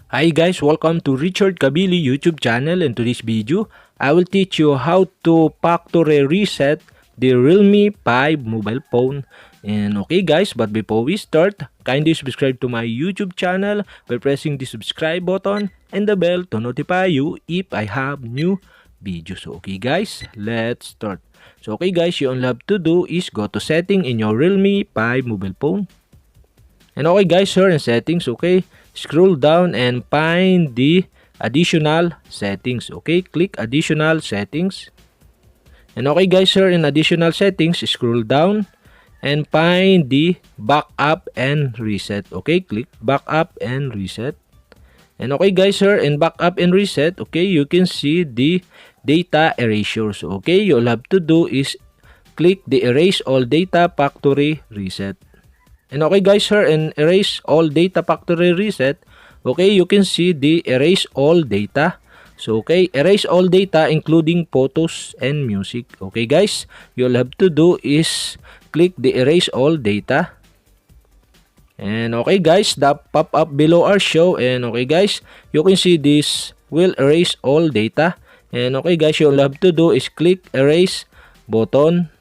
Hi guys, welcome to Richard Cabile YouTube channel. In today's video, I will teach you how to factory reset the Realme 5 mobile phone. And okay guys, but before we start, kindly subscribe to my YouTube channel by pressing the subscribe button and the bell to notify you if I have new videos. Okay guys, let's start. So okay guys, you all have to do is go to setting in your Realme 5 mobile phone. And okay guys, here in settings, okay, scroll down and find the additional settings. Okay, click additional settings. And okay guys, here in additional settings, scroll down and find the backup and reset. Okay, click backup and reset. And okay guys, here in backup and reset, okay, you can see the data erasures. Okay, all have to do is click the erase all data factory reset. And okay guys, here in erase all data factory reset, okay, you can see the erase all data. So okay, erase all data including photos and music. Okay guys, you'll have to do is click the erase all data. And okay guys, the pop-up below are show, and okay guys, you can see this will erase all data. And okay guys, you'll have to do is click erase button.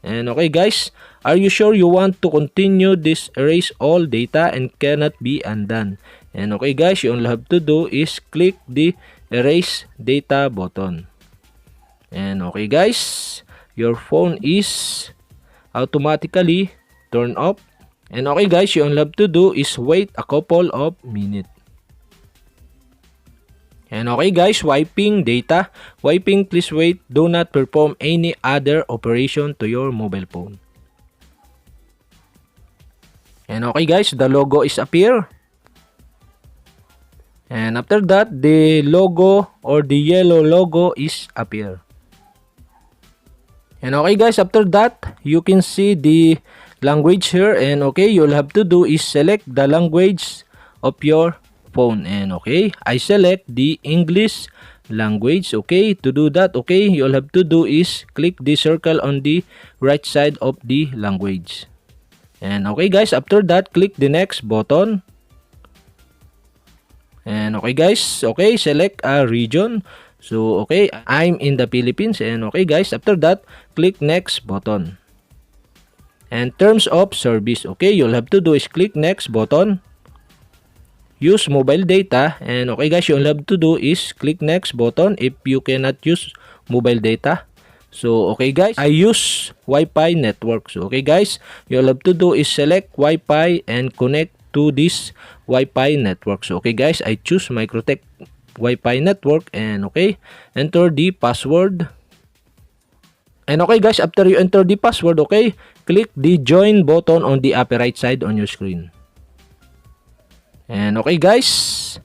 And okay guys, are you sure you want to continue this erase all data and cannot be undone? And okay guys, you all have to do is click the erase data button. And okay guys, your phone is automatically turned off. And okay guys, you all have to do is wait a couple of minutes. And okay guys, wiping data. Wiping, please wait. Do not perform any other operation to your mobile phone. And okay guys, the logo is appear. And after that, the logo or the yellow logo is appear. And okay guys, after that, you can see the language here. And okay, you'll have to do is select the language of your phone. And okay, I select the English language. Okay, to do that, okay, you'll have to do is click the circle on the right side of the language. And okay guys, after that, click the next button. And okay guys, okay, select a region. So okay, I'm in the Philippines. And okay guys, after that, click next button. And terms of service, okay, you'll have to do is click next button. Use mobile data, and okay guys, you'll have to do is click next button if you cannot use mobile data. So okay guys, I use Wi-Fi network. So okay guys, you'll have to do is select Wi-Fi and connect to this Wi-Fi network. So okay guys, I choose Microtech Wi-Fi network, and okay, enter the password. And okay guys, after you enter the password, okay, click the join button on the upper right side on your screen. And okay guys,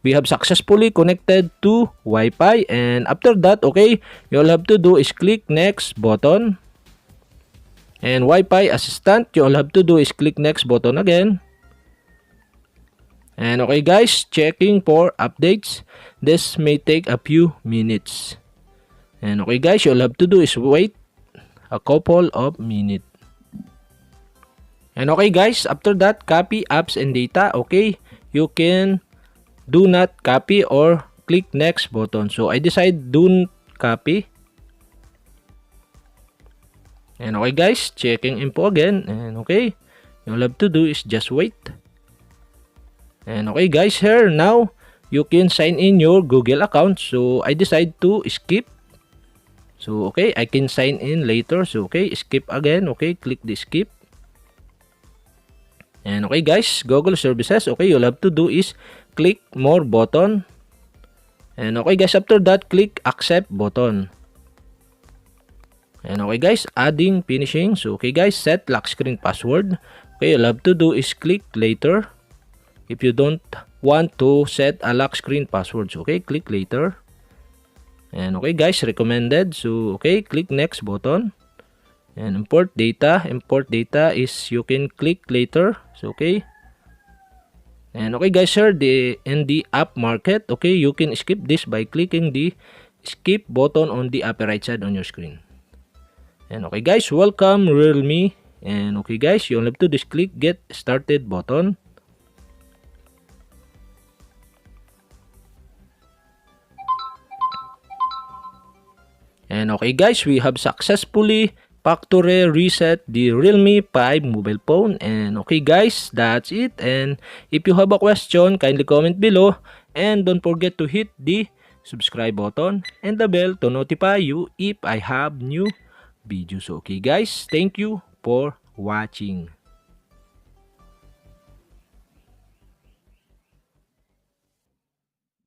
we have successfully connected to Wi-Fi. And after that, okay, you'll have to do is click next button. And Wi-Fi Assistant, you'll have to do is click next button again. And okay guys, checking for updates. This may take a few minutes. And okay guys, you'll have to do is wait a couple of minutes. And okay guys, after that, copy apps and data. Okay, you can do not copy or click next button. So I decide do not copy. And okay guys, checking info again. And okay, you'll have to do is just wait. And okay guys, here now you can sign in your Google account. So I decide to skip. So okay, I can sign in later. So okay, skip again. Okay, click the skip. And okay guys, Google services, okay, you'll have to do is click more button. And okay guys, after that, click accept button. And okay guys, adding finishing. So okay guys, set lock screen password. Okay, you'll have to do is click later. If you don't want to set a lock screen password, so okay, click later. And okay guys, recommended. So okay, click next button. And import data. Import data is you can click later. So okay. And okay guys, here in the app market, okay, you can skip this by clicking the skip button on the upper right side on your screen. And okay guys, welcome Realme. And okay guys, you'll have to just click get started button. And okay guys, we have successfully factory reset the Realme 5 mobile phone. And okay guys, that's it. And if you have a question, kindly comment below. And don't forget to hit the subscribe button and the bell to notify you if I have new videos. Okay guys, thank you for watching.